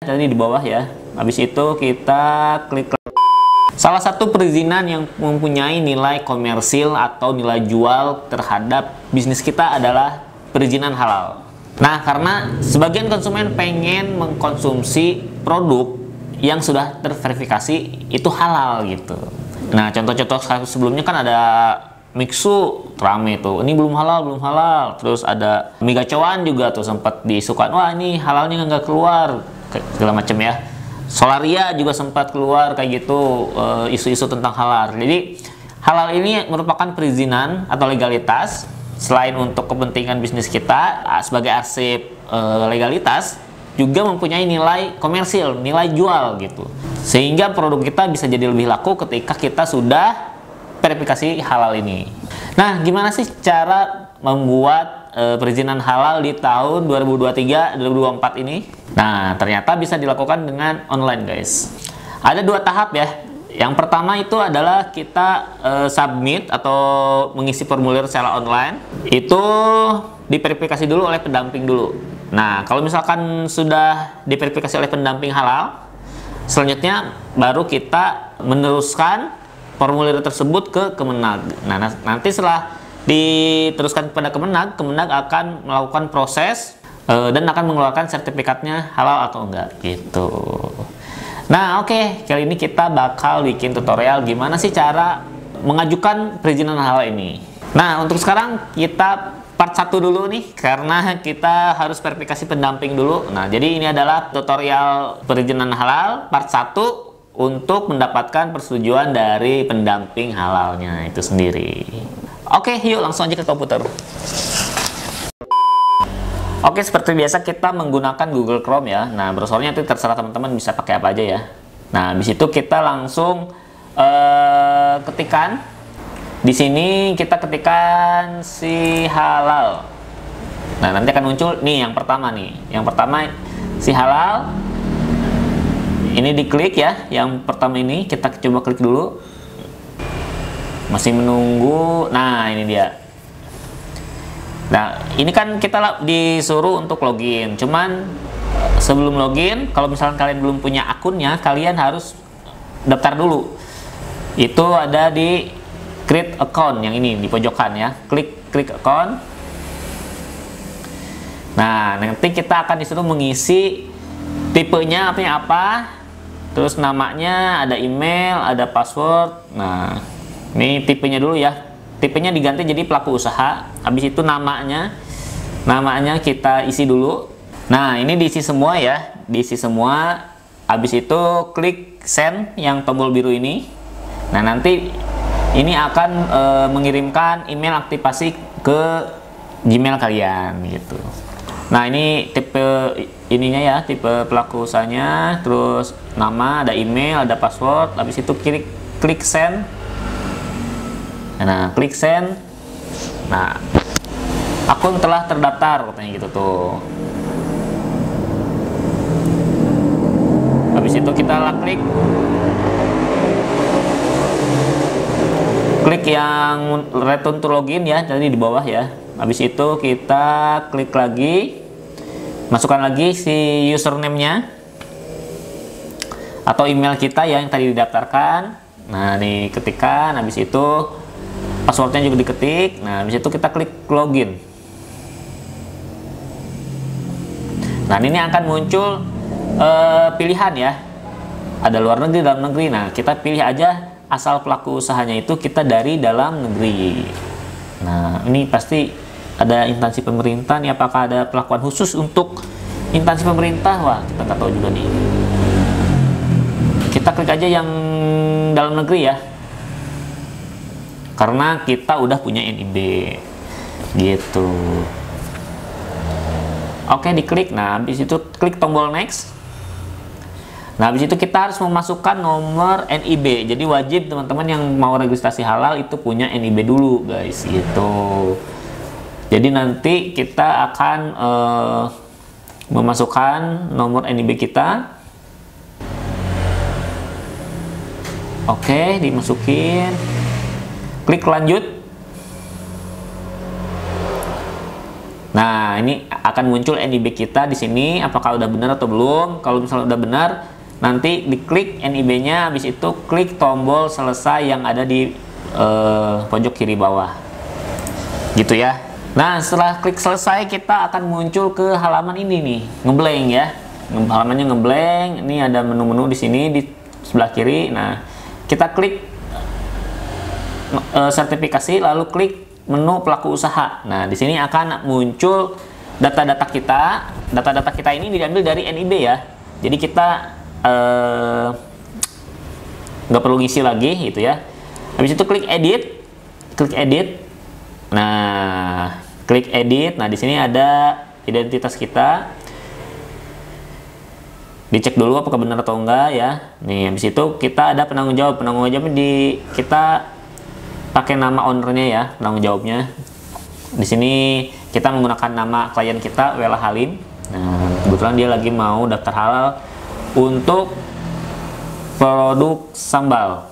Jadi di bawah ya. Habis itu kita klik. Salah satu perizinan yang mempunyai nilai komersil atau nilai jual terhadap bisnis kita adalah perizinan halal. Nah, karena sebagian konsumen pengen mengkonsumsi produk yang sudah terverifikasi itu halal gitu. Nah, contoh-contoh sebelumnya kan ada Mixu rame tuh, ini belum halal. Terus ada mie gacoan juga tuh sempat diisukan, wah ini halalnya nggak keluar, segala macam ya. Solaria juga sempat keluar kayak gitu, isu-isu tentang halal. Jadi halal ini merupakan perizinan atau legalitas selain untuk kepentingan bisnis kita sebagai arsip legalitas, juga mempunyai nilai komersil, nilai jual gitu. Sehingga produk kita bisa jadi lebih laku ketika kita sudah verifikasi halal ini. Nah, gimana sih cara membuat perizinan halal di tahun 2023-2024 ini? Nah, ternyata bisa dilakukan dengan online, guys. Ada dua tahap ya. Yang pertama itu adalah kita submit atau mengisi formulir secara online. Itu diverifikasi dulu oleh pendamping dulu. Nah, kalau misalkan sudah diverifikasi oleh pendamping halal, selanjutnya baru kita meneruskan formulir tersebut ke Kemenag. Nah, nanti setelah diteruskan kepada Kemenag, Kemenag akan melakukan proses dan akan mengeluarkan sertifikatnya halal atau enggak gitu. Nah, oke, kali ini kita bakal bikin tutorial gimana sih cara mengajukan perizinan halal ini. Nah, untuk sekarang kita part 1 dulu nih, karena kita harus verifikasi pendamping dulu. Nah, jadi ini adalah tutorial perizinan halal part 1 untuk mendapatkan persetujuan dari pendamping halalnya itu sendiri. Oke, yuk langsung aja ke komputer. Oke, seperti biasa kita menggunakan Google Chrome ya. Nah, browsernya itu terserah teman-teman bisa pakai apa aja ya. Nah, habis itu kita langsung ketikkan. Di sini kita ketikkan si halal. Nah, nanti akan muncul nih yang pertama nih. Yang pertama si halal. Ini diklik ya. Yang pertama ini kita coba klik dulu. Masih menunggu. Nah, ini dia. Nah, ini kan kita disuruh untuk login. Cuman sebelum login, kalau misalkan kalian belum punya akunnya, kalian harus daftar dulu. Itu ada di create account yang ini di pojokan ya. Klik account. Nah, nanti kita akan disuruh mengisi tipenya apa, terus namanya, ada email, ada password. Nah, ini tipenya dulu ya. Tipenya diganti jadi pelaku usaha. Habis itu namanya kita isi dulu. Nah, ini diisi semua ya, diisi semua. Habis itu klik send yang tombol biru ini. Nah, nanti ini akan mengirimkan email aktivasi ke Gmail kalian gitu. Nah, ini tipe ininya ya, tipe pelaku usahanya, terus nama, ada email, ada password. Habis itu klik send. Nah, klik send. Nah, akun telah terdaftar katanya gitu tuh. Habis itu kita klik yang return to login ya, jadi di bawah ya. Habis itu kita klik lagi, masukkan lagi si username-nya atau email kita ya yang tadi didaftarkan. Nah, nih ketikkan. Habis itu passwordnya juga diketik. Nah, habis itu kita klik login. Nah, ini akan muncul pilihan ya, ada luar negeri, dalam negeri. Nah, kita pilih aja asal pelaku usahanya itu kita dari dalam negeri. Nah, ini pasti ada instansi pemerintah nih. Apakah ada perlakuan khusus untuk instansi pemerintah? Wah, kita nggak tahu juga nih. Kita klik aja yang dalam negeri ya, karena kita udah punya NIB gitu. Oke, diklik. Nah, habis itu klik tombol next. Nah, habis itu kita harus memasukkan nomor NIB. Jadi wajib teman-teman yang mau registrasi halal itu punya NIB dulu, guys, gitu. Jadi nanti kita akan memasukkan nomor NIB kita. Oke, dimasukin. Klik lanjut. Nah, ini akan muncul NIB kita di sini. Apakah udah benar atau belum? Kalau misalnya udah benar, nanti diklik NIB-nya, habis itu klik tombol selesai yang ada di pojok kiri bawah. Gitu ya. Nah, setelah klik selesai, kita akan muncul ke halaman ini nih, ngeblank ya. Halamannya ngeblank. Ini ada menu-menu di sini di sebelah kiri. Nah, kita klik sertifikasi, lalu klik menu pelaku usaha. Nah, di sini akan muncul data-data kita. Data-data kita ini diambil dari NIB ya. Jadi kita nggak perlu ngisi lagi gitu ya. Habis itu klik edit, Nah, klik edit. Nah, di sini ada identitas kita. Dicek dulu apakah benar atau enggak ya. Nih, habis itu kita ada penanggung jawab. Penanggung jawabnya kita pakai nama ownernya ya, penanggung jawabnya. Di sini kita menggunakan nama klien kita, Wela Halim. Nah, kebetulan dia lagi mau daftar halal untuk produk sambal.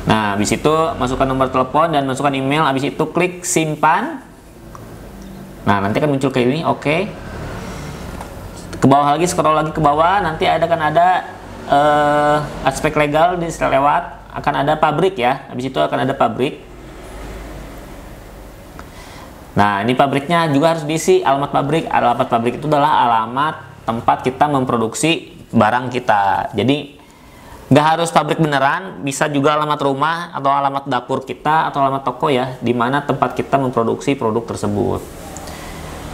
Nah, habis itu masukkan nomor telepon dan masukkan email. Habis itu klik simpan. Nah, nanti akan muncul kayak ini. Oke. Ke bawah lagi, scroll lagi ke bawah. Nanti akan ada aspek legal di lewat. Akan ada pabrik ya. Habis itu akan ada pabrik. Nah, ini pabriknya juga harus diisi alamat pabrik. Alamat pabrik itu adalah alamat tempat kita memproduksi barang kita. Jadi nggak harus pabrik beneran, bisa juga alamat rumah atau alamat dapur kita atau alamat toko ya, di mana tempat kita memproduksi produk tersebut.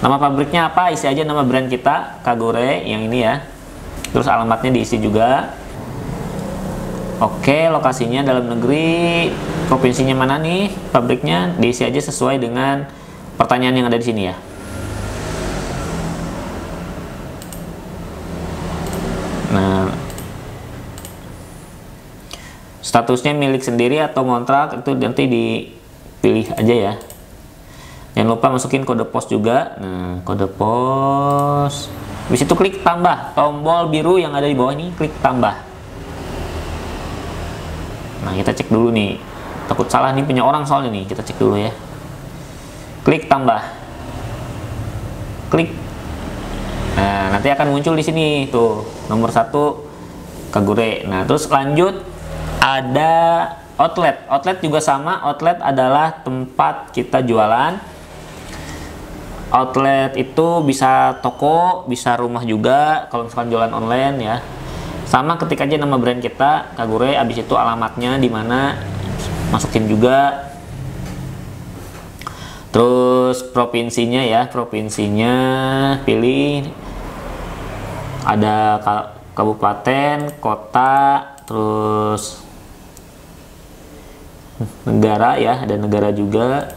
Nama pabriknya apa? Isi aja nama brand kita, Kagure yang ini ya. Terus alamatnya diisi juga. Oke, lokasinya dalam negeri, provinsinya mana nih, pabriknya diisi aja sesuai dengan pertanyaan yang ada di sini ya. Nah, statusnya milik sendiri atau kontrak itu nanti dipilih aja ya. Jangan lupa masukin kode pos juga. Nah, kode pos. Habis itu klik tambah, tombol biru yang ada di bawah ini, klik tambah. Nah, kita cek dulu nih, takut salah nih punya orang soalnya nih, kita cek dulu ya. Klik tambah, klik. Nah, nanti akan muncul di sini tuh nomor 1 Kagure. Nah, terus lanjut ada outlet. Outlet juga sama, outlet adalah tempat kita jualan. Outlet itu bisa toko, bisa rumah juga kalau misalkan jualan online ya. Sama, ketik aja nama brand kita, Kagure, habis itu alamatnya di mana, masukin juga. Terus provinsinya ya, provinsinya pilih. Ada kabupaten, kota, terus negara ya, ada negara juga.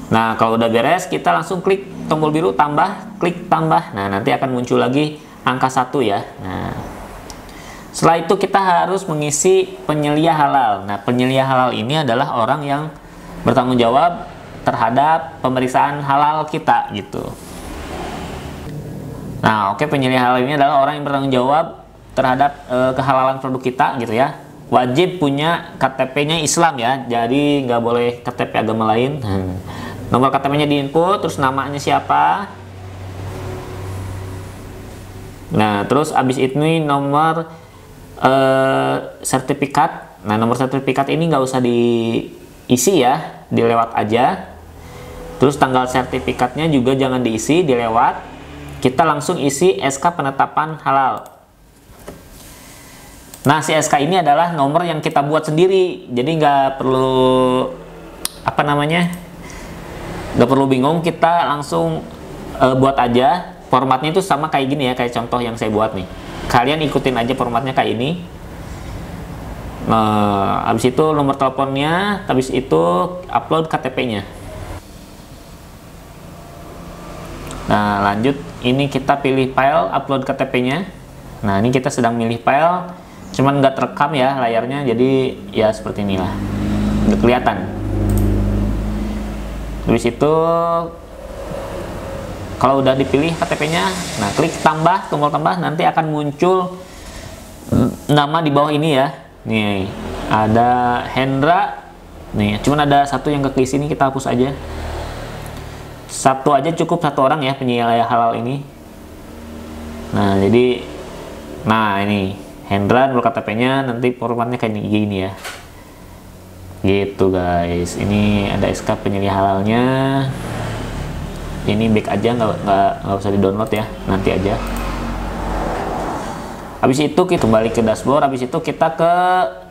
Nah, kalau udah beres, kita langsung klik tombol biru tambah, klik tambah. Nah, nanti akan muncul lagi angka 1 ya. Nah, setelah itu kita harus mengisi penyelia halal. Nah, penyelia halal ini adalah orang yang bertanggung jawab terhadap pemeriksaan halal kita gitu. Nah, oke, penyelia halal ini adalah orang yang bertanggung jawab terhadap kehalalan produk kita gitu ya. Wajib punya KTP-nya Islam ya, jadi nggak boleh KTP agama lain. Nomor KTP-nya diinput, terus namanya siapa. Nah, terus abis ini nomor sertifikat. Nah, nomor sertifikat ini nggak usah diisi ya, dilewat aja. Terus tanggal sertifikatnya juga jangan diisi, dilewat. Kita langsung isi SK penetapan halal. Nah, si SK ini adalah nomor yang kita buat sendiri, jadi nggak perlu nggak perlu bingung, kita langsung buat aja. Formatnya itu sama kayak gini ya, kayak contoh yang saya buat nih. Kalian ikutin aja formatnya kayak ini. Habis itu nomor teleponnya, habis itu upload KTP-nya. Nah, lanjut, ini kita pilih file, upload KTP-nya. Nah, ini kita sedang milih file, cuman nggak terekam ya layarnya, jadi ya seperti inilah, nggak kelihatan. Habis itu kalau udah dipilih KTP-nya, nah klik tambah, tombol tambah, nanti akan muncul nama di bawah ini ya. Nih, ada Hendra. Nih, cuman ada satu yang ke sini, kita hapus aja. Satu aja cukup, satu orang ya penyelia halal ini. Nah, jadi ini Hendra, nomor KTP-nya nanti formatnya kayak gini ya. Gitu guys. Ini ada SK penyelia halalnya. Ini back aja, nggak usah di-download ya, nanti aja. Habis itu kita kembali ke dashboard. Habis itu kita ke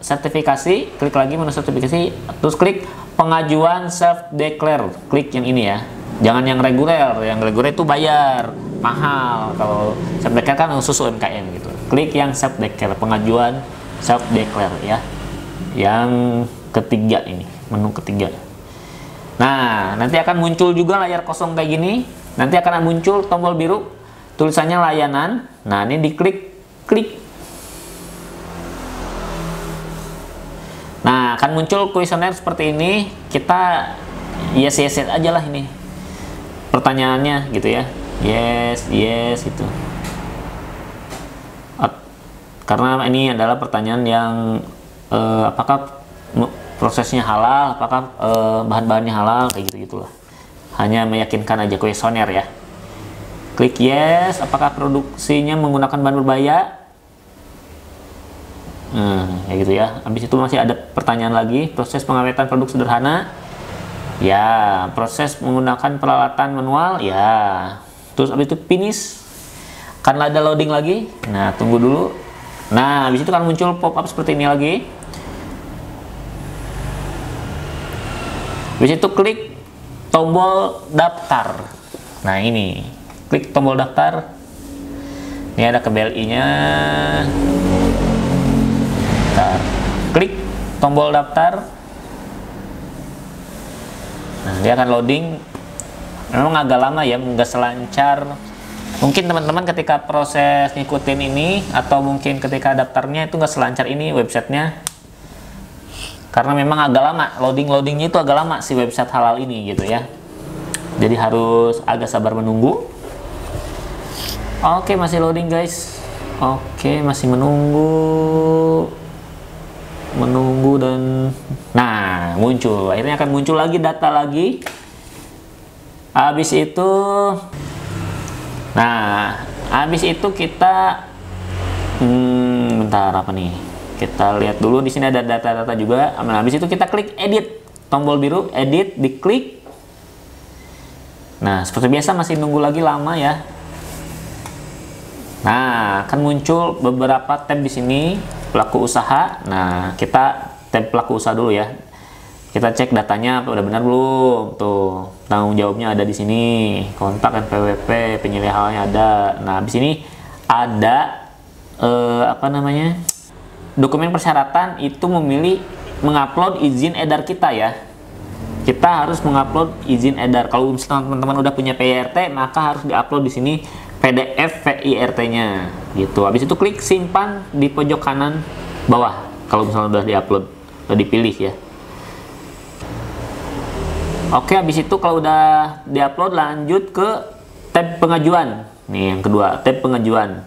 sertifikasi, klik lagi menu sertifikasi, terus klik pengajuan self declare. Klik yang ini ya, jangan yang reguler. Yang reguler itu bayar mahal. Kalau self declare kan khusus UMKM gitu. Klik yang self declare, pengajuan self declare ya, yang ketiga ini, menu ketiga. Nah, nanti akan muncul juga layar kosong kayak gini. Nanti akan muncul tombol biru tulisannya layanan. Nah, ini diklik, klik. Nah, akan muncul kuesioner seperti ini. Kita yes aja lah ini pertanyaannya gitu ya. Yes gitu. Karena ini adalah pertanyaan yang apakah prosesnya halal, apakah bahan-bahannya halal, kayak gitu-gitulah. Hanya meyakinkan aja, kuesioner ya. Klik yes, apakah produksinya menggunakan bahan berbahaya? Kayak gitu ya. Habis itu masih ada pertanyaan lagi, proses pengawetan produk sederhana. Ya, proses menggunakan peralatan manual. Ya. Terus habis itu finish. Karena ada loading lagi. Nah, tunggu dulu. Nah, habis itu kan muncul pop-up seperti ini lagi. Habis itu klik tombol daftar. Nah, ini. Klik tombol daftar. Ini ada KBLI-nya. Klik tombol daftar. Nah, dia akan loading. Memang agak lama ya, nggak selancar. Mungkin teman-teman ketika proses ngikutin ini, atau mungkin ketika daftarnya itu nggak selancar ini websitenya. Karena memang agak lama, loadingnya itu agak lama si website halal ini gitu ya. Jadi harus agak sabar menunggu. Oke, masih loading guys. Oke, masih menunggu dan muncul. Akhirnya akan muncul lagi data lagi. Habis itu kita bentar, apa nih? Kita lihat dulu, di sini ada data-data juga. Nah, habis itu kita klik edit, tombol biru edit, diklik. Nah, seperti biasa masih nunggu lagi lama ya. Nah, akan muncul beberapa tab di sini, pelaku usaha. Nah, kita tab pelaku usaha dulu ya. Kita cek datanya udah benar belum. Tuh, tanggung jawabnya ada di sini. Kontak NPWP, penyelia halalnya ada. Nah, di sini ada dokumen persyaratan itu mengupload izin edar kita ya. Kita harus mengupload izin edar. Kalau misalnya teman-teman udah punya PIRT, maka harus diupload di sini PDF PIRT-nya gitu. Habis itu klik simpan di pojok kanan bawah. Kalau misalnya udah diupload, udah dipilih ya. Oke, habis itu kalau udah diupload, lanjut ke tab pengajuan. Nih yang kedua, tab pengajuan.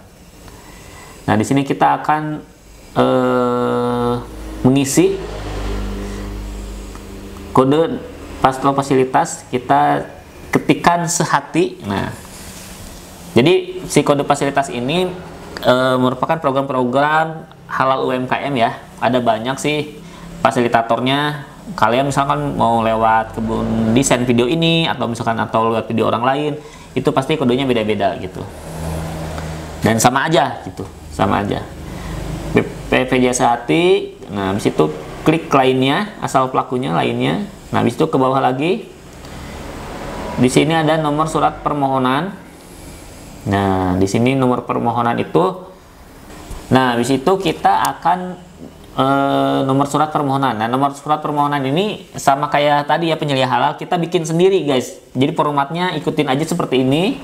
Nah, di sini kita akan mengisi kode paslon fasilitas. Kita ketikkan sehati. Nah, jadi si kode fasilitas ini merupakan program-program halal UMKM ya. Ada banyak sih fasilitatornya. Kalian misalkan mau lewat kebun desain video ini, atau lewat video orang lain, itu pasti kodenya beda-beda gitu. Dan sama aja gitu, sama aja. PVJ sehati. Nah, habis itu klik lainnya, asal pelakunya lainnya. Nah, habis itu ke bawah lagi. Di sini ada nomor surat permohonan. Nah, di sini nomor permohonan itu. Nah, habis itu kita akan nomor surat permohonan. Nah, nomor surat permohonan ini sama kayak tadi ya, penyelia halal, kita bikin sendiri guys. Jadi formatnya ikutin aja seperti ini,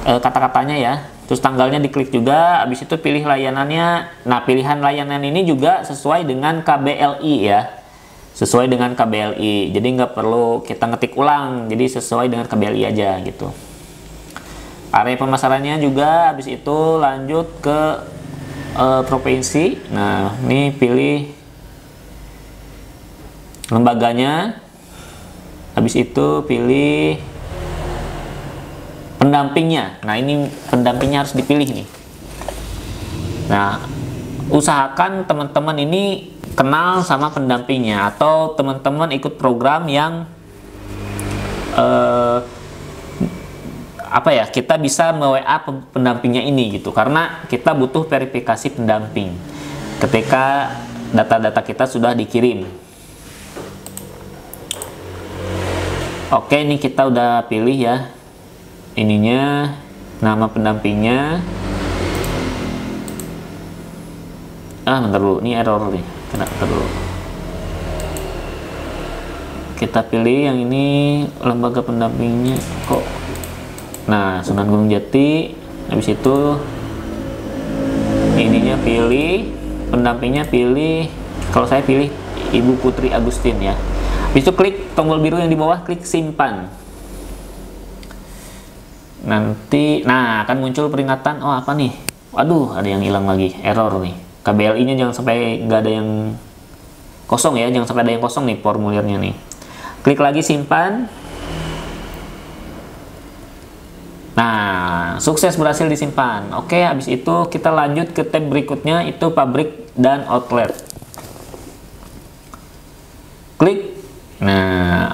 kata-katanya ya. Terus tanggalnya diklik juga. Habis itu pilih layanannya. Nah, pilihan layanan ini juga sesuai dengan KBLI ya, sesuai dengan KBLI. Jadi nggak perlu kita ngetik ulang, jadi sesuai dengan KBLI aja gitu. Area pemasarannya juga. Habis itu lanjut ke provinsi. Nah, ini pilih lembaganya. Habis itu pilih pendampingnya. Nah, ini pendampingnya harus dipilih nih. Nah, usahakan teman-teman ini kenal sama pendampingnya, atau teman-teman ikut program yang kita bisa me-WA pendampingnya ini gitu, karena kita butuh verifikasi pendamping ketika data-data kita sudah dikirim. Oke, ini kita udah pilih ya ininya, nama pendampingnya. Bentar dulu, ini error nih, bentar dulu. Kita pilih yang ini, lembaga pendampingnya kok. Nah, Sunan Gunung Jati. Habis itu ininya pilih, pendampingnya pilih, kalau saya pilih Ibu Putri Agustin ya. Habis itu klik tombol biru yang di bawah, klik simpan. Nanti, nah akan muncul peringatan, oh apa nih? Waduh, ada yang hilang lagi, error nih. KBLI-nya jangan sampai nggak ada yang kosong ya, jangan sampai ada yang kosong nih formulirnya nih. Klik lagi simpan. Nah, sukses berhasil disimpan. Oke, habis itu kita lanjut ke tab berikutnya, itu pabrik dan outlet. Klik. Nah,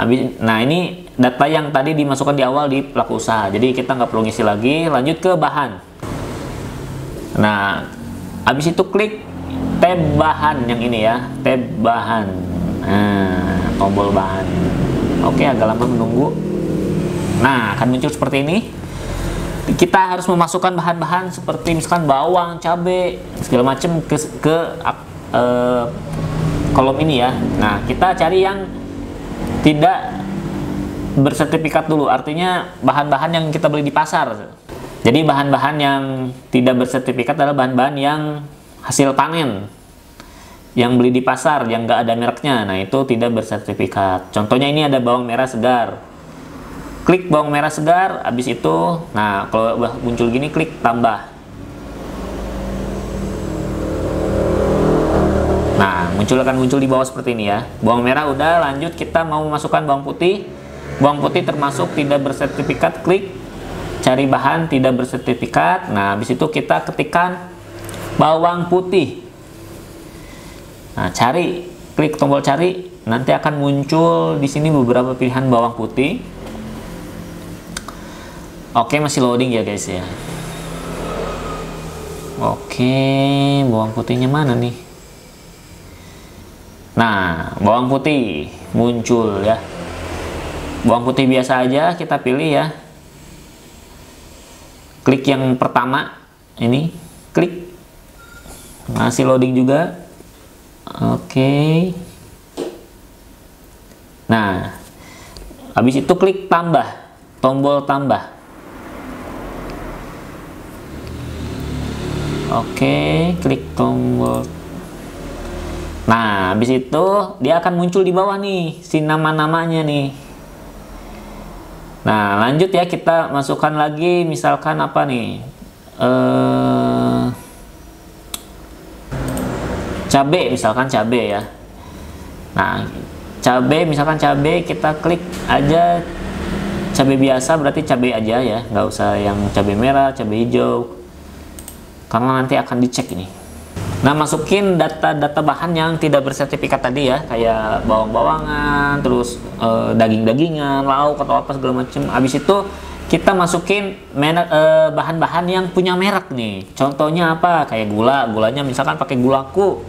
ini data yang tadi dimasukkan di awal di pelaku usaha, jadi kita nggak perlu ngisi lagi. Lanjut ke bahan. Nah, habis itu klik tab bahan yang ini ya, tab bahan. Nah, tombol bahan. Oke, agak lama menunggu. Nah, akan muncul seperti ini. Kita harus memasukkan bahan-bahan seperti misalkan bawang, cabai, segala macam ke kolom ini ya. Nah, kita cari yang tidak bersertifikat dulu, artinya bahan-bahan yang kita beli di pasar. Jadi bahan-bahan yang tidak bersertifikat adalah bahan-bahan yang hasil panen, yang beli di pasar, yang nggak ada mereknya. Nah, itu tidak bersertifikat. Contohnya ini ada bawang merah segar. Klik bawang merah segar, habis itu, nah kalau udah muncul gini, klik tambah. Nah, akan muncul di bawah seperti ini ya. Bawang merah udah, lanjut kita mau memasukkan bawang putih. Bawang putih termasuk tidak bersertifikat, klik cari bahan tidak bersertifikat. Nah, habis itu kita ketikkan bawang putih. Nah, cari, klik tombol cari, nanti akan muncul di sini beberapa pilihan bawang putih. Oke, masih loading ya guys ya. Oke, bawang putihnya mana nih? Nah, bawang putih muncul ya. Bawang putih biasa aja kita pilih ya. Klik yang pertama ini, klik. Masih loading juga. Oke. Nah, habis itu klik tambah, tombol tambah. Oke, klik tombol. Nah, habis itu dia akan muncul di bawah nih si nama-namanya nih. Nah, lanjut ya, kita masukkan lagi misalkan apa nih? Cabai, misalkan cabai ya. Nah, cabai, misalkan cabai, kita klik aja cabai biasa, berarti cabai aja ya, nggak usah yang cabai merah, cabai hijau, karena nanti akan dicek ini. Nah, masukin data-data bahan yang tidak bersertifikat tadi ya, kayak bawang-bawangan, terus daging-dagingan, lauk atau apa segala macam. Habis itu kita masukin bahan-bahan yang punya merek nih. Contohnya apa? Kayak gulanya misalkan pakai gulaku,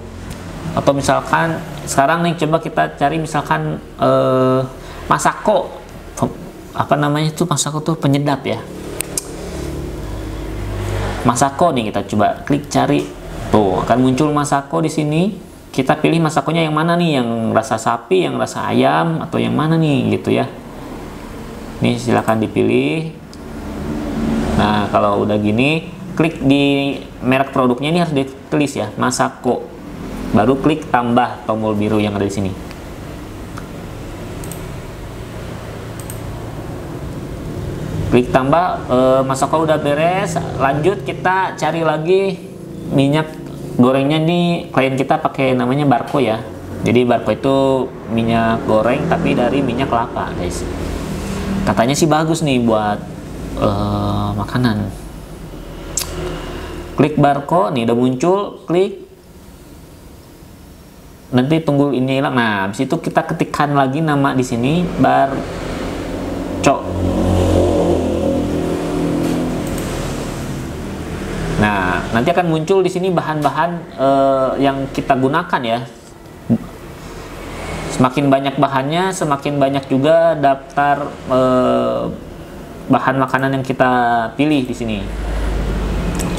atau misalkan sekarang nih coba kita cari misalkan Masako. Apa namanya itu Masako tuh penyedap ya. Masako nih, kita coba klik cari, tuh akan muncul Masako di sini. Kita pilih Masakonya yang mana nih, yang rasa sapi, yang rasa ayam, atau yang mana nih gitu ya. Nih silahkan dipilih. Nah, kalau udah gini, klik di merek produknya, ini harus ditulis ya, Masako. Baru klik tambah tombol biru yang ada di sini. Klik tambah, Masako udah beres. Lanjut kita cari lagi minyak gorengnya nih klien kita pakai namanya Barco ya. Jadi Barco itu minyak goreng tapi dari minyak kelapa guys. Katanya sih bagus nih buat makanan. Klik Barco nih udah muncul, klik. Nanti tunggu ini hilang. Nah, habis itu kita ketikkan lagi nama di sini Barco. Nah, nanti akan muncul di sini bahan-bahan yang kita gunakan ya. Semakin banyak bahannya, semakin banyak juga daftar bahan makanan yang kita pilih di sini.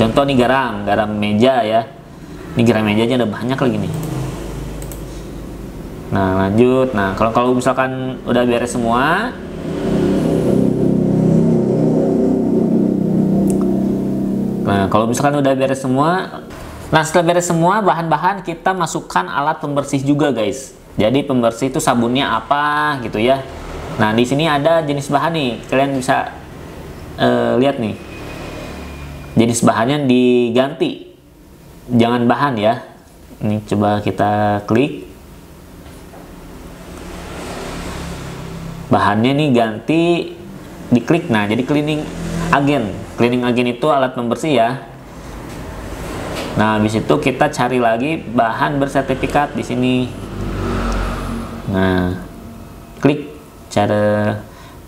Contoh nih garam meja ya. Ini garam meja aja ada banyak lagi nih. Nah, lanjut. Nah, kalau misalkan udah beres semua, nah setelah beres semua bahan-bahan, kita masukkan alat pembersih juga guys. Jadi pembersih itu sabunnya apa gitu ya. Nah, di sini ada jenis bahan nih, kalian bisa lihat nih. Jenis bahannya diganti, jangan bahan ya. Ini coba kita klik. Bahannya nih ganti, diklik. Nah, jadi cleaning agent. Cleaning agent itu alat pembersih ya. Nah, habis itu kita cari lagi bahan bersertifikat di sini. Nah, klik cara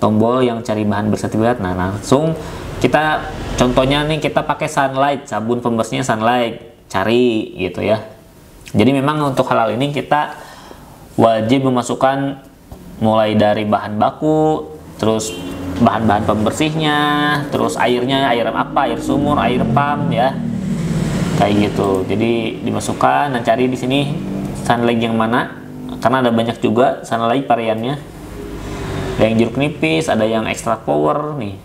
tombol yang cari bahan bersertifikat. Nah, langsung kita contohnya nih kita pakai Sunlight, sabun pembersihnya Sunlight. Cari gitu ya. Jadi memang untuk hal ini kita wajib memasukkan mulai dari bahan baku, terus bahan-bahan pembersihnya, terus airnya, air apa, air sumur, air pump ya, kayak gitu. Jadi dimasukkan dan cari di sini Sunlight yang mana, karena ada banyak juga Sunlight variannya. Ada yang jeruk nipis, ada yang extra power nih.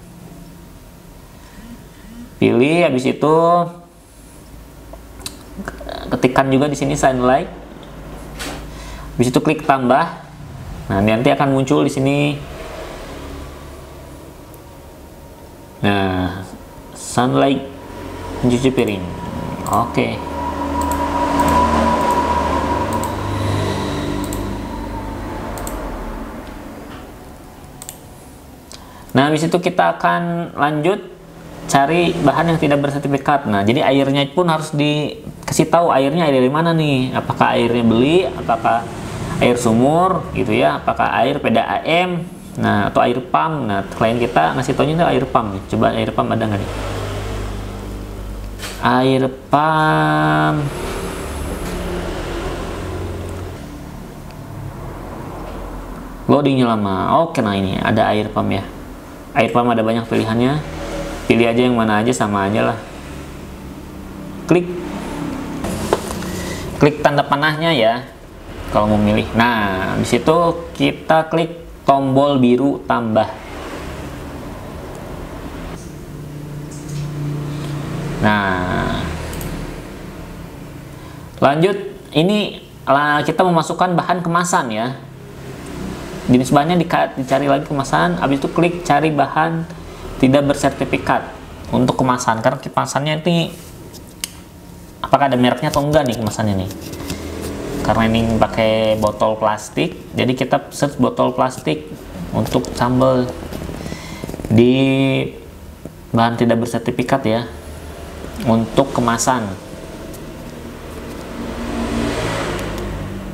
Pilih, habis itu ketikkan juga di sini Sunlight. Habis itu klik tambah. Nah, nanti akan muncul di sini. Nah, Sunlight mencuci piring. Oke. Nah, habis itu kita akan lanjut cari bahan yang tidak bersertifikat. Nah, jadi airnya pun harus dikasih tahu airnya dari mana nih. Apakah airnya beli, apakah air sumur gitu ya, apakah air PDAM, nah atau air pump. Nah, klien kita ngasih taunya itu air pump nih. Coba air pump ada nggak nih? Air pump loadingnya lama. Oke, nah ini ada air pump ya. Air pump ada banyak pilihannya, pilih aja yang mana aja, sama aja lah. Klik tanda panahnya ya kalau mau milih. Nah, di situ kita klik tombol biru tambah. Nah, lanjut, ini kita memasukkan bahan kemasan ya. Jenis bahannya dicari lagi kemasan. Habis itu klik cari bahan tidak bersertifikat untuk kemasan, karena kemasannya ini apakah ada mereknya atau enggak nih kemasannya nih. Karena ini pakai botol plastik, jadi kita search botol plastik untuk sambal di bahan tidak bersertifikat ya, untuk kemasan.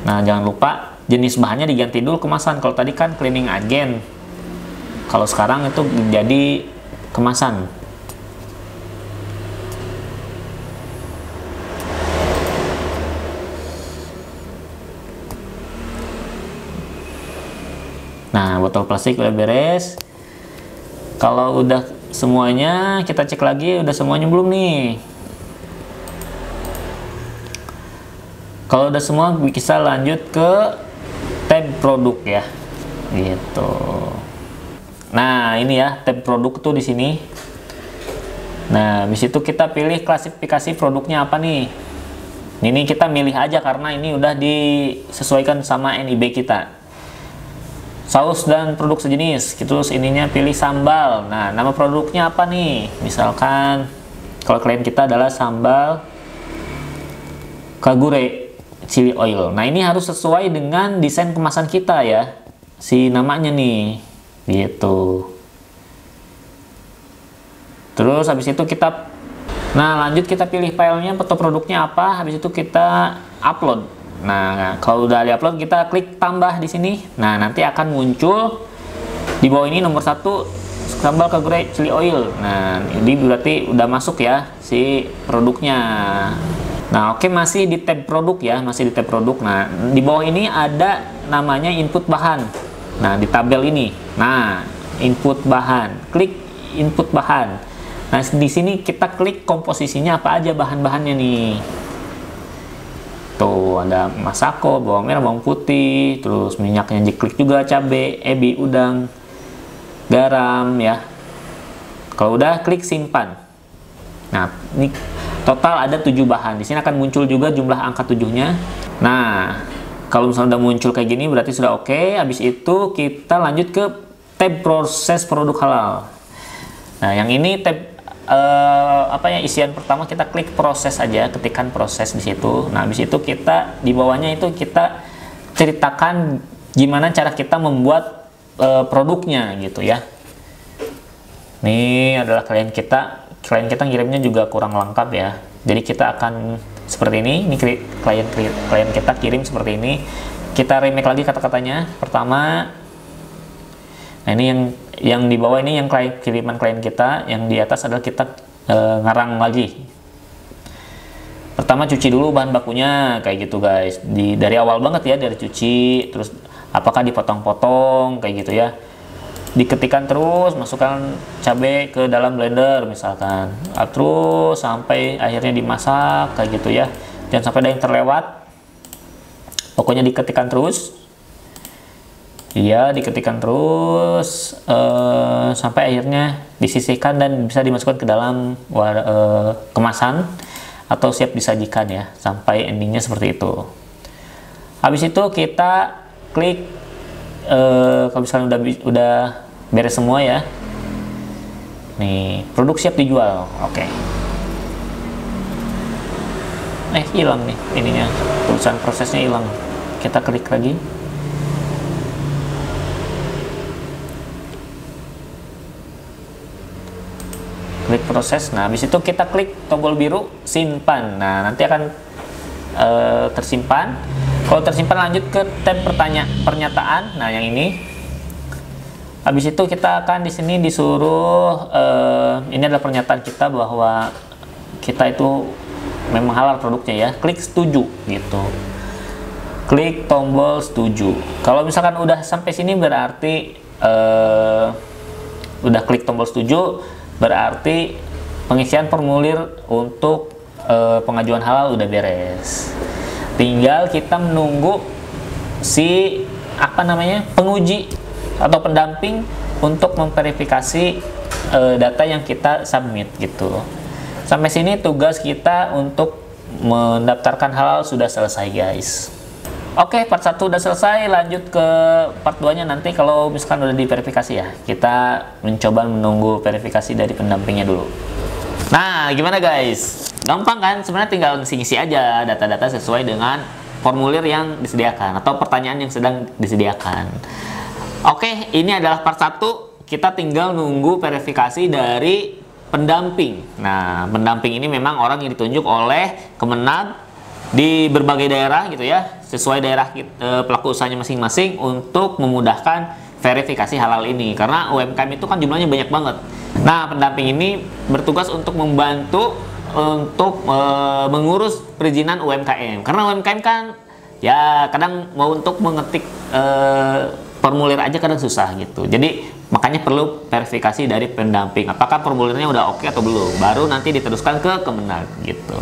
Nah, jangan lupa jenis bahannya diganti dulu kemasan. Kalau tadi kan cleaning agent, kalau sekarang itu jadi kemasan. Nah, botol plastik udah beres. Kalau udah semuanya, kita cek lagi udah semuanya belum nih. Kalau udah semua, bisa lanjut ke tab produk ya, gitu. Nah, ini ya tab produk tuh di sini. Nah, di situ kita pilih klasifikasi produknya apa nih. Ini kita milih aja karena ini udah disesuaikan sama NIB kita. Saus dan produk sejenis, terus ininya pilih sambal. Nah, nama produknya apa nih? Misalkan kalau klien kita adalah sambal Kagure Chili Oil. Nah, ini harus sesuai dengan desain kemasan kita ya, si namanya nih, gitu. Terus habis itu kita, nah lanjut kita pilih filenya atau produknya apa, habis itu kita upload. Nah, kalau udah di-upload kita klik tambah di sini. Nah, nanti akan muncul di bawah ini nomor 1 sambal Kagure Chili Oil. Nah, ini berarti udah masuk ya si produknya. Nah, oke, masih di tab produk ya, masih di tab produk. Nah, di bawah ini ada namanya input bahan. Nah, di tabel ini. Nah, input bahan. Klik input bahan. Nah, di sini kita klik komposisinya apa aja bahan-bahannya nih. Tuh, ada masako, bawang merah, bawang putih, terus minyaknya diklik juga, cabai, ebi, udang, garam ya. Kalau udah klik simpan. Nah, ini total ada 7 bahan. Di sini akan muncul juga jumlah angka 7-nya. Nah, kalau misalnya udah muncul kayak gini berarti sudah oke. Habis itu kita lanjut ke tab proses produk halal. Nah, yang ini tab isian pertama kita klik proses aja, ketikkan proses di situ. Nah, habis itu kita di bawahnya itu kita ceritakan gimana cara kita membuat produknya gitu ya. Ini adalah klien kita ngirimnya juga kurang lengkap ya. Jadi kita akan seperti ini klien kita kirim seperti ini. Kita remake lagi kata-katanya. Pertama, nah ini yang di bawah ini yang kiriman klien kita, yang di atas adalah kita ngarang lagi. Pertama, cuci dulu bahan bakunya kayak gitu guys. Dari awal banget ya, dari cuci, terus apakah dipotong-potong kayak gitu ya. Diketikkan terus, masukkan cabai ke dalam blender misalkan. Terus sampai akhirnya dimasak kayak gitu ya. Jangan sampai ada yang terlewat. Pokoknya diketikkan terus. Iya, diketikkan terus sampai akhirnya disisihkan dan bisa dimasukkan ke dalam kemasan atau siap disajikan ya, sampai endingnya seperti itu. Habis itu kita klik kalau misalnya udah beres semua ya. Nih, produk siap dijual. Oke. Hilang nih ininya, tulisan prosesnya hilang. Kita klik lagi. Klik proses. Nah, habis itu kita klik tombol biru simpan. Nah, nanti akan tersimpan. Kalau tersimpan lanjut ke tab pernyataan. Nah, yang ini. Habis itu kita akan di sini disuruh ini adalah pernyataan kita bahwa kita itu memang halal produknya ya. Klik setuju gitu. Klik tombol setuju. Kalau misalkan udah sampai sini berarti udah klik tombol setuju, berarti pengisian formulir untuk pengajuan halal udah beres. Tinggal kita menunggu si penguji atau pendamping untuk memverifikasi data yang kita submit gitu. Sampai sini tugas kita untuk mendaftarkan halal sudah selesai guys. Oke, part 1 udah selesai, lanjut ke part 2 nya nanti kalau misalkan udah diverifikasi ya. Kita mencoba menunggu verifikasi dari pendampingnya dulu. Nah, gimana guys? Gampang kan? Sebenarnya tinggal ngisi-ngisi aja data-data sesuai dengan formulir yang disediakan atau pertanyaan yang sedang disediakan. Oke, ini adalah part 1. Kita tinggal nunggu verifikasi dari pendamping. Nah, pendamping ini memang orang yang ditunjuk oleh Kemenag di berbagai daerah gitu ya, sesuai daerah pelaku usahanya masing-masing untuk memudahkan verifikasi halal ini, karena UMKM itu kan jumlahnya banyak banget. Nah, pendamping ini bertugas untuk membantu untuk mengurus perizinan UMKM, karena UMKM kan ya kadang mau untuk mengetik formulir aja kadang susah gitu. Jadi makanya perlu verifikasi dari pendamping, apakah formulirnya udah oke atau belum, baru nanti diteruskan ke Kemenag gitu.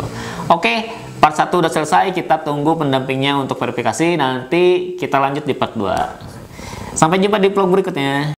Oke, part 1 udah selesai, kita tunggu pendampingnya untuk verifikasi, nanti kita lanjut di part 2. Sampai jumpa di vlog berikutnya.